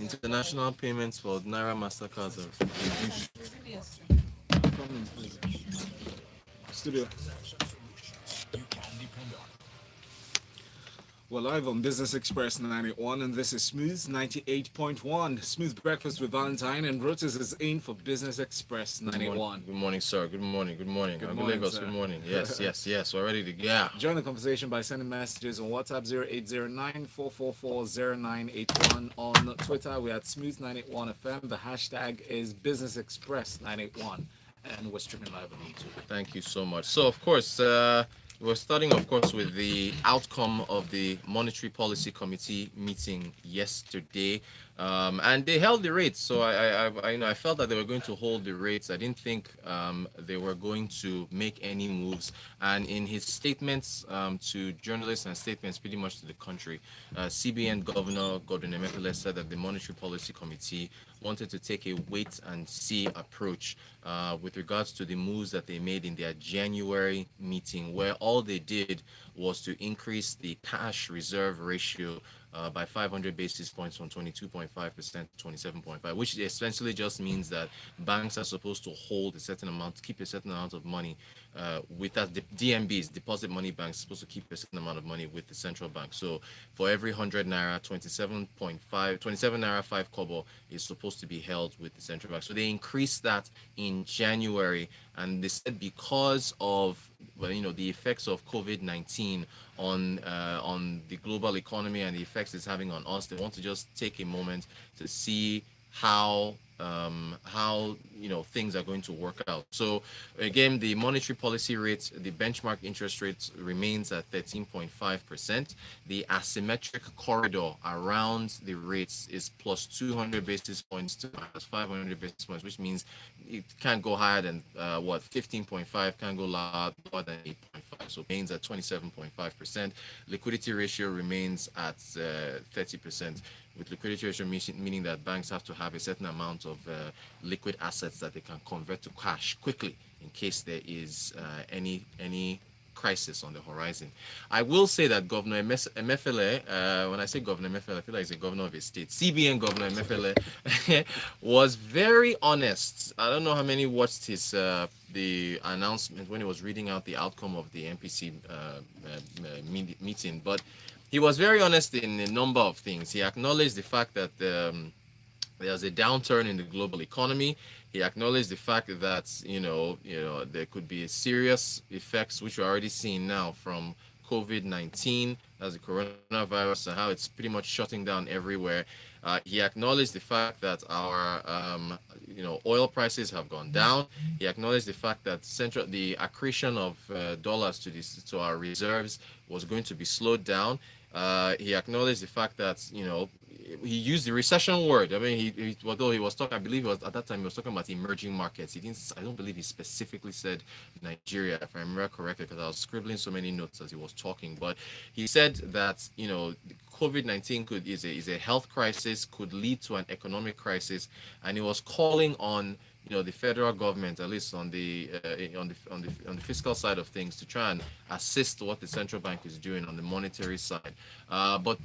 International payments for Naira Mastercards have reduced. Come in, please. Studio. We're live on Business Express 91, and this is Smooth 98.1. Smooth Breakfast with Valentine, and Rotis is in for Business Express Good 91. morning, sir. Good morning. Good morning. Good Uncle morning, Lagos. Good sir. morning. Yes, yes, yes. We're ready to yeah. Join the conversation by sending messages on WhatsApp 0809-444-0981. On Twitter, we're at Smooth981FM. The hashtag is Business Express 981, and we're streaming live on YouTube. Thank you so much. So, of course, we're starting, of course, with the outcome of the Monetary Policy Committee meeting yesterday, and they held the rates. So I felt that they were going to hold the rates. I didn't think they were going to make any moves. And in his statements to journalists and statements pretty much to the country, CBN Governor Gordon Emefiele said that the Monetary Policy Committee wanted to take a wait and see approach with regards to the moves that they made in their January meeting, where all they did was to increase the cash reserve ratio by 500 basis points from 22.5% to 27.5, which essentially just means that banks are supposed to hold a certain amount, keep a certain amount of money with that. The DMBs, deposit money banks, supposed to keep a certain amount of money with the central bank. So for every 100 naira, 27 naira 5 kobo is supposed to be held with the central bank. So they increased that in January, and they said because of the effects of COVID-19 on the global economy and the effects it's having on us, they want to just take a moment to see how things are going to work out. So again, the monetary policy rate, the benchmark interest rate remains at 13.5%. The asymmetric corridor around the rates is plus 200 basis points to minus 500 basis points, which means it can't go higher than 15.5, can't go lower than 8.5. So remains at 27.5%. Liquidity ratio remains at 30%, with liquidity ratio meaning that banks have to have a certain amount of liquid assets that they can convert to cash quickly in case there is any crisis on the horizon. I will say that Governor Emefiele, when I say Governor Emefiele, I feel like he's a governor of a state. CBN Governor Emefiele was very honest. I don't know how many watched his the announcement when he was reading out the outcome of the MPC meeting, but he was very honest in a number of things. He acknowledged the fact that there's a downturn in the global economy. He acknowledged the fact that there could be serious effects, which we're already seeing now from COVID-19, as the coronavirus, and how it's pretty much shutting down everywhere. He acknowledged the fact that our oil prices have gone down. He acknowledged the fact that the accretion of dollars to our reserves was going to be slowed down. He acknowledged the fact that he used the recession word. I mean, although he was talking, I believe at that time he was talking about emerging markets. He didn't. I don't believe he specifically said Nigeria, if I remember correctly, because I was scribbling so many notes as he was talking. But he said that COVID-19 is a health crisis, could lead to an economic crisis, and he was calling on the federal government, at least on the fiscal side of things, to try and assist what the central bank is doing on the monetary side. But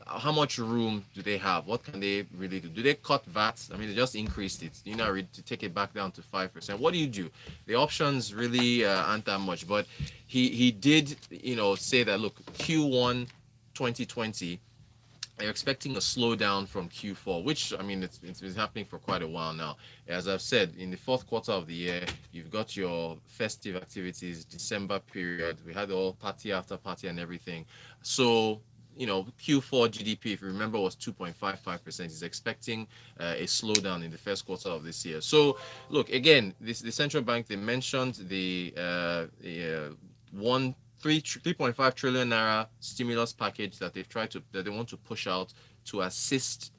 how much room do they have? What can they really do? Do they cut VAT? I mean, they just increased it. To take it back down to 5%. What do you do? The options really aren't that much. But he did say that, look, Q1 2020. They're expecting a slowdown from Q4, which, I mean, it's been happening for quite a while now. As I've said, in the fourth quarter of the year, you've got your festive activities, December period. We had all party after party and everything. So, Q4 GDP, if you remember, was 2.55%. He's expecting a slowdown in the first quarter of this year. So, look, again, the central bank, they mentioned the 3.5 trillion naira stimulus package that they want to push out to assist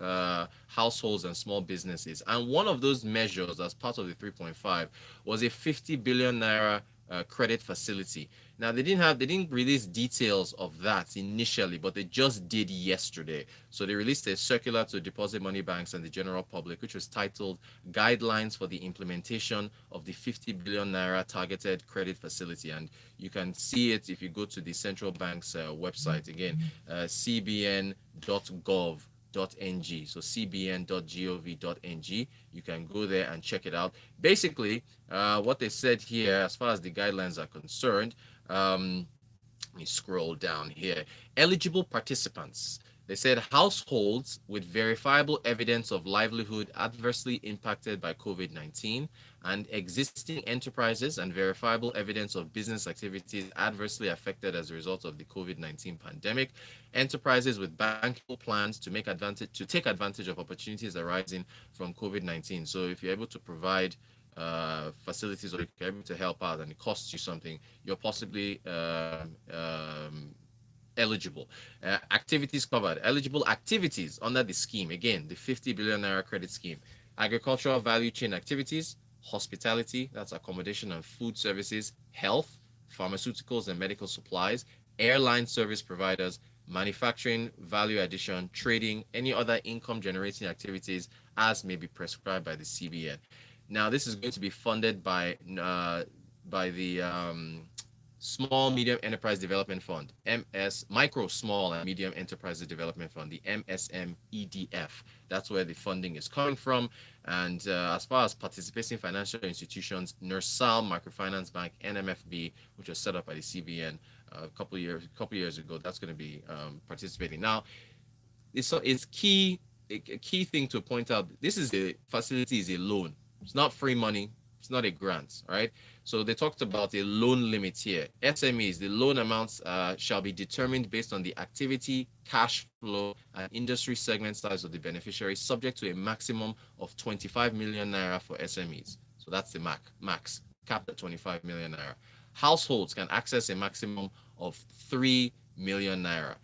households and small businesses. And one of those measures, as part of the 3.5, was a 50 billion naira credit facility. Now they didn't release details of that initially, but they just did yesterday. So they released a circular to deposit money banks and the general public, which was titled "Guidelines for the Implementation of the 50 billion naira Targeted Credit Facility," and you can see it if you go to the central bank's website. Again, cbn.gov So cbn.gov.ng. You can go there and check it out. Basically, what they said here, as far as the guidelines are concerned, let me scroll down here. Eligible participants. They said households with verifiable evidence of livelihood adversely impacted by COVID 19 and existing enterprises and verifiable evidence of business activities adversely affected as a result of the COVID 19 pandemic. Enterprises with bankable plans to take advantage of opportunities arising from COVID 19. So if you're able to provide facilities or if you're able to help out and it costs you something, you're possibly eligible. Activities covered. Eligible activities under the scheme. Again, the 50 billion naira credit scheme. Agricultural value chain activities, hospitality, that's accommodation and food services, health, pharmaceuticals and medical supplies, airline service providers, manufacturing, value addition, trading, any other income generating activities as may be prescribed by the CBN. Now, this is going to be funded by the Small Medium Enterprise Development Fund, MS Micro Small and Medium Enterprises Development Fund, the MSMEDF. That's where the funding is coming from. And as far as participating financial institutions, Nursal Microfinance Bank, NMFB, which was set up by the CBN a couple years ago, that's going to be participating. Now, it's key a key thing to point out. This is a facility is a loan. It's not free money. It's not a grant, right? So they talked about a loan limit here. SMEs, the loan amounts shall be determined based on the activity, cash flow, and industry segment size of the beneficiary, subject to a maximum of 25 million naira for SMEs. So that's the max, capped at 25 million naira. Households can access a maximum of 3 million naira.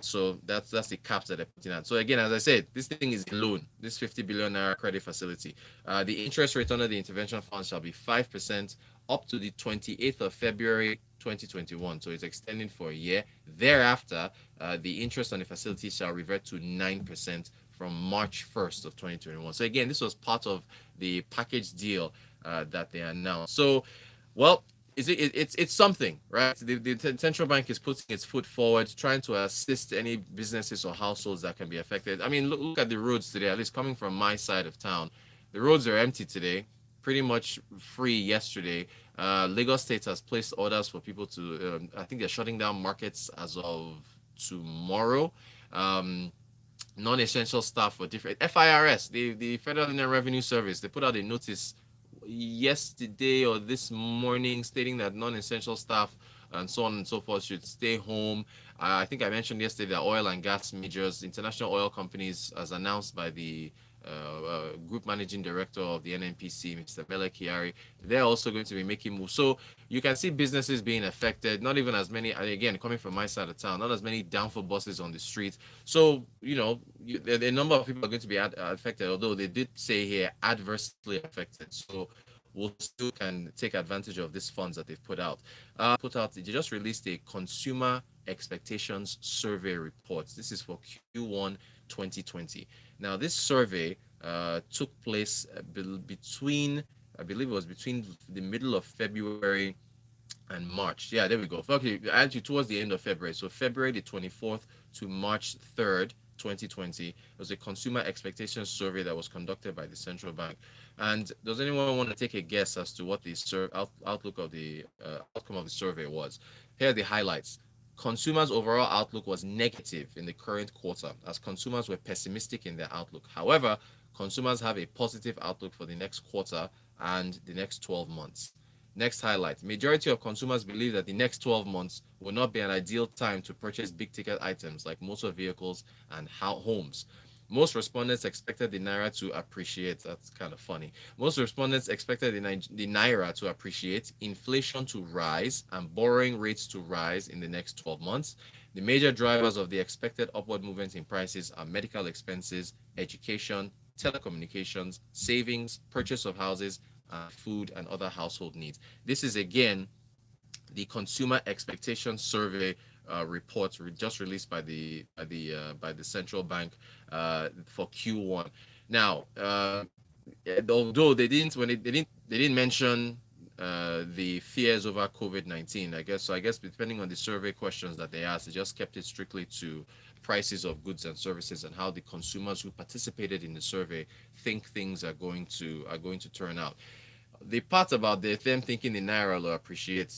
So that's the caps that they're putting at. So again, as I said, this thing is a loan. This 50 billion naira credit facility. The interest rate under the intervention fund shall be 5% up to the 28th of February 2021. So it's extending for a year. Thereafter, the interest on the facility shall revert to 9% from March 1st of 2021. So again, this was part of the package deal that they announced. So, well, it's something, right? The central bank is putting its foot forward, trying to assist any businesses or households that can be affected. I mean, look at the roads today. At least coming from my side of town, the roads are empty today, pretty much free yesterday. Lagos State has placed orders for people to. I think they're shutting down markets as of tomorrow. Non-essential staff for different FIRS, the Federal Inland Revenue Service, they put out a notice yesterday or this morning stating that non-essential staff and so on and so forth should stay home. I think I mentioned yesterday that oil and gas majors, international oil companies, as announced by the group managing director of the NNPC, Mr. Mele Kiari, they're also going to be making moves. So you can see businesses being affected, not even as many, again, coming from my side of town, not as many downfall buses on the streets. So, the number of people are going to be affected, although they did say here adversely affected. So we'll still can take advantage of these funds that they've put out. They just released a consumer expectations survey report. This is for Q1 2020. Now, this survey took place between, I believe it was between the middle of February and March. Yeah, there we go. Okay, actually towards the end of February. So February the 24th to March 3rd, 2020. It was a consumer expectations survey that was conducted by the central bank. And does anyone want to take a guess as to what the outlook of the outcome of the survey was? Here are the highlights. Consumers' overall outlook was negative in the current quarter, as consumers were pessimistic in their outlook. However, consumers have a positive outlook for the next quarter and the next 12 months. Next highlight. Majority of consumers believe that the next 12 months will not be an ideal time to purchase big ticket items like motor vehicles and homes. Most respondents expected the naira to appreciate. That's kind of funny. Most respondents expected the naira to appreciate, inflation to rise, and borrowing rates to rise in the next 12 months. The major drivers of the expected upward movement in prices are medical expenses, education, telecommunications, savings, purchase of houses, food, and other household needs. This is again the consumer expectation survey report just released by the central bank for Q1. Now, although they didn't mention the fears over COVID-19. I guess depending on the survey questions that they asked, they just kept it strictly to prices of goods and services and how the consumers who participated in the survey think things are going to turn out. The part about them thinking the naira will appreciate,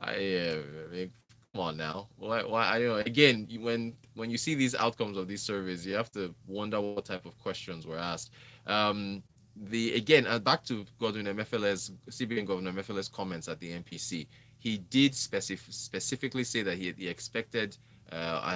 I mean, come on now. Why? I know. Again, when you see these outcomes of these surveys, you have to wonder what type of questions were asked. Um, the again, back to Godwin Emefiele's CBN Governor Emefiele's comments at the NPC. He did specifically say that he expected.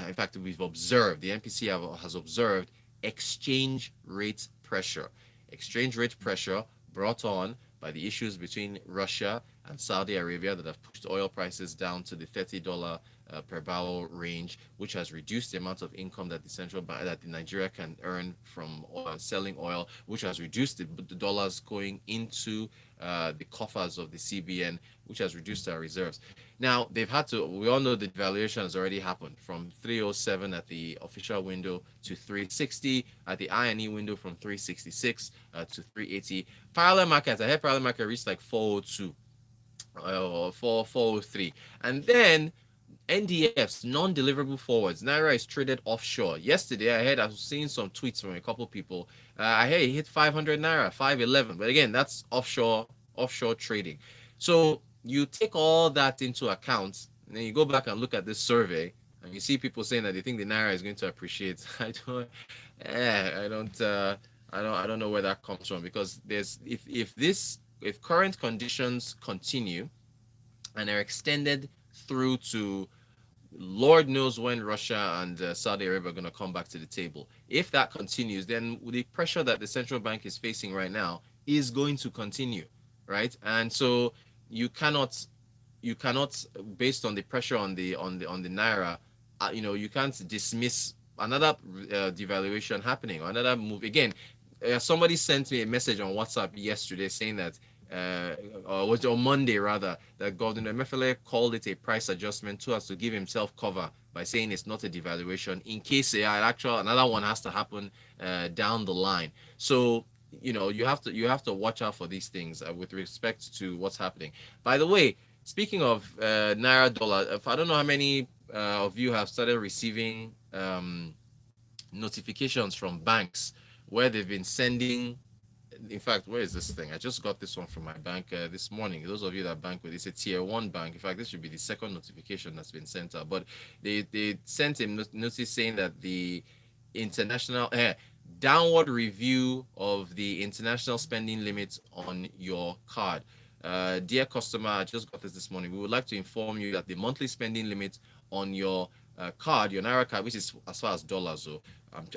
In fact, we've observed the NPC has observed exchange rate pressure. Exchange rate pressure brought on by the issues between Russia and Saudi Arabia that have pushed oil prices down to the $30 per barrel range, which has reduced the amount of income that the central bank that the Nigeria can earn from selling oil, which has reduced the dollars going into the coffers of the CBN, which has reduced our reserves. Now they've had to. We all know the devaluation has already happened from 307 at the official window to 360 at the INE window, from 366 to 380. Parallel markets. I heard parallel market reached like 402 or 403, and then NDFs, non-deliverable forwards. Naira is traded offshore. Yesterday, I was seeing some tweets from a couple people. I heard he hit 500 Naira, 511. But again, that's offshore trading. So you take all that into account, and then you go back and look at this survey, and you see people saying that they think the Naira is going to appreciate. I don't, I don't know where that comes from, because if current conditions continue and are extended through to Lord knows when Russia and Saudi Arabia are going to come back to the table. If that continues, then the pressure that the central bank is facing right now is going to continue, right? And so you cannot, based on the pressure on the naira, you can't dismiss another devaluation happening or another move. Again, somebody sent me a message on WhatsApp yesterday saying that or was it on Monday rather, that Gordon Emefiele called it a price adjustment so as to give himself cover by saying it's not a devaluation in case another one has to happen down the line. So you have to watch out for these things with respect to what's happening. By the way, speaking of naira dollar, if I don't know how many of you have started receiving notifications from banks where they've been sending. In fact, where is this thing? I just got this one from my bank this morning. Those of you that bank with, it's a tier one bank. In fact, this should be the second notification that's been sent out. But they sent a notice saying that the international downward review of the international spending limits on your card. Dear customer, I just got this morning. We would like to inform you that the monthly spending limit on your card, your Naira card, which is as far as dollars. So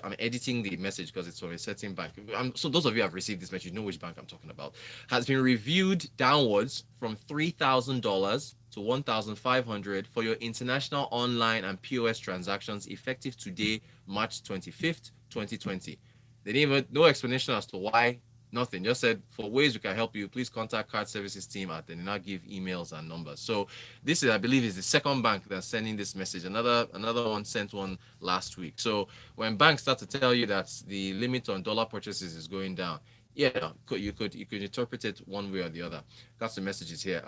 I'm editing the message because it's from a certain bank. So those of you who have received this message, you know which bank I'm talking about. Has been reviewed downwards from $3,000 to 1,500 for your international online and POS transactions effective today, March 25th, 2020. They didn't even no explanation as to why. Nothing. Just said for ways we can help you, please contact card services team at. They did not give emails and numbers. So this is, I believe, is the second bank that's sending this message. Another one sent one last week. So when banks start to tell you that the limit on dollar purchases is going down, yeah, you could interpret it one way or the other. That's the messages here.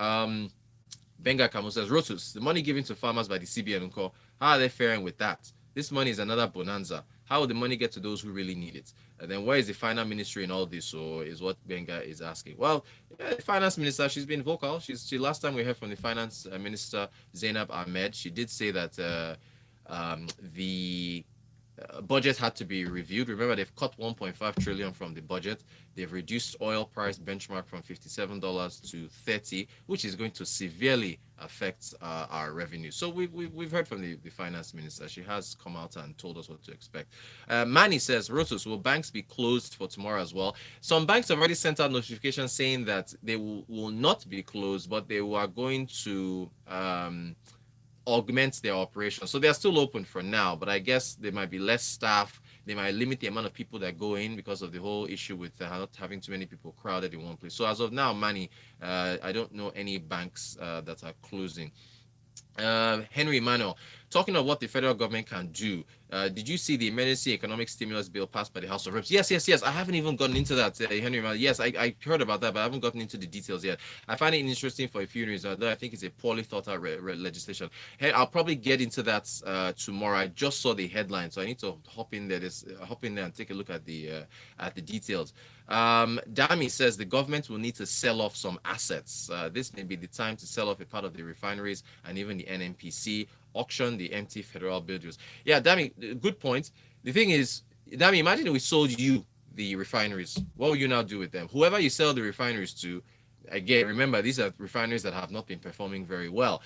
Benga Kamo says, Rotus, the money given to farmers by the CBN, how are they faring with that? This money is another bonanza. How will the money get to those who really need it? And then where is the finance ministry in all this? So is what Benga is asking. Well, the finance minister, she's been vocal. Last time we heard from the finance minister, Zainab Ahmed, she did say that the budget had to be reviewed. Remember, they've cut 1.5 trillion from the budget. They've reduced oil price benchmark from $57 to 30, which is going to severely affect our revenue. So we've heard from the finance minister. She has come out and told us what to expect. Manny says, Rotus, will banks be closed for tomorrow as well? Some banks have already sent out notifications saying that they will not be closed, but they are going to augment their operation. So they're still open for now, but I guess there might be less staff. They might limit the amount of people that go in because of the whole issue with not having too many people crowded in one place. So as of now, Manny, I don't know any banks that are closing. Henry Emmanuel, talking of what the federal government can do, Did you see the emergency economic stimulus bill passed by the House of Reps? Yes, yes, yes. I haven't even gotten into that, Henry. Yes, I heard about that, but I haven't gotten into the details yet. I find it interesting for a few reasons, although I think it's a poorly thought out legislation. Hey, I'll probably get into that tomorrow. I just saw the headline, so I need to hop in there. Hop in there and take a look at the details. Dami says the government will need to sell off some assets. This may be the time to sell off a part of the refineries and even the NNPC, auction the empty federal buildings. Yeah, Dami, good point. The thing is, Dami, imagine if we sold you the refineries. What will you now do with them? Whoever you sell the refineries to, again, remember, these are refineries that have not been performing very well.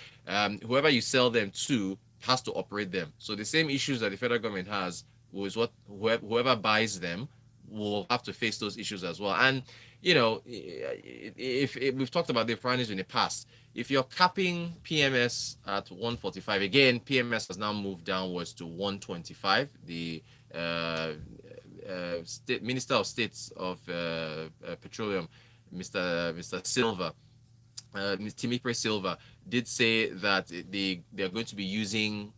Whoever you sell them to has to operate them. So the same issues that the federal government has was what whoever buys them will have to face those issues as well. And if we've talked about the refineries in the past, if you're capping PMS at 145, again, PMS has now moved downwards to 125. The Minister of States of Petroleum, Mr. Silva, Timipre Silva, did say that they're going to be using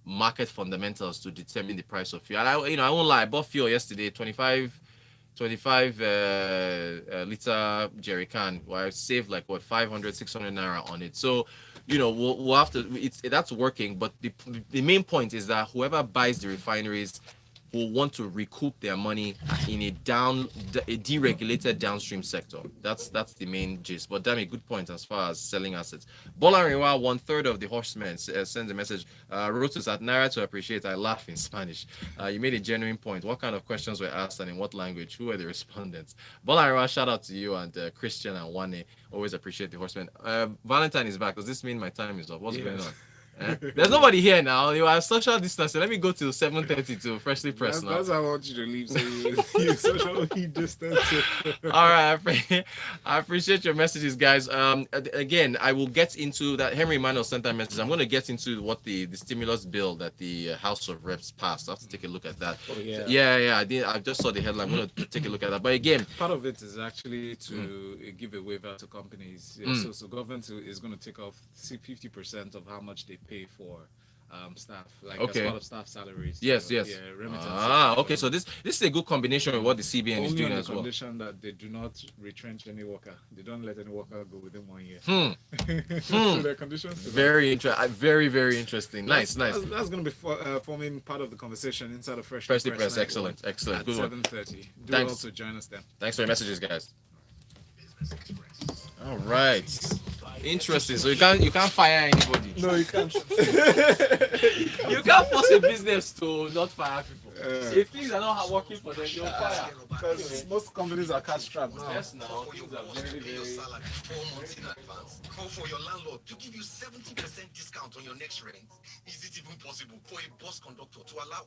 market fundamentals to determine the price of fuel. And I won't lie, I bought fuel yesterday, 25 liter jerry can, where I saved like what 500 600 naira on it. So we'll have to, that's working, but the main point is that whoever buys the refineries will want to recoup their money in a deregulated downstream sector. That's the main gist. But damn, a good point as far as selling assets. Bolarinwa, 1/3 of the horsemen, sends a message. Wrote us at Naira to appreciate. I laugh in Spanish. You made a genuine point. What kind of questions were asked and in what language? Who were the respondents? Bolarinwa, shout out to you and Christian and Wane. Always appreciate the horsemen. Valentine is back. Does this mean my time is up? What's going on? There's nobody here now. You are social distancing. Let me go to 7:30 to freshly press now. That's how I want you to leave. So you socially distancing. All right, I appreciate your messages, guys. Again, I will get into that. Henry Manuel sent that message. I'm going to get into what the stimulus bill that the House of Reps passed. I have to take a look at that. Oh, yeah. Yeah. I just saw the headline. I'm going to take a look at that. But again, part of it is actually to give a waiver to companies. Yeah, so government is going to take off 50% of how much they pay for staff, like as part of staff salaries. Yes. Yeah, remittances. Okay. So this is a good combination with what the CBN is doing as well. Only on the condition that they do not retrench any worker. They don't let any worker go within 1 year. So their conditions. Very interesting. Very interesting. Nice. That's going to be forming part of the conversation inside of Freshly Press. Excellent. At 7:30. Do also join us then. Thanks for your messages, guys. All right. Interesting. So you can't fire anybody. No, you can't. You can't force a business to not fire people. If things are not working for them, you'll fire. Because most companies are cash strapped now. Yes, now things are very. Salary 4 months in advance. Call for your landlord to give you 70% discount on your next rent. Is it even possible for a bus conductor to allow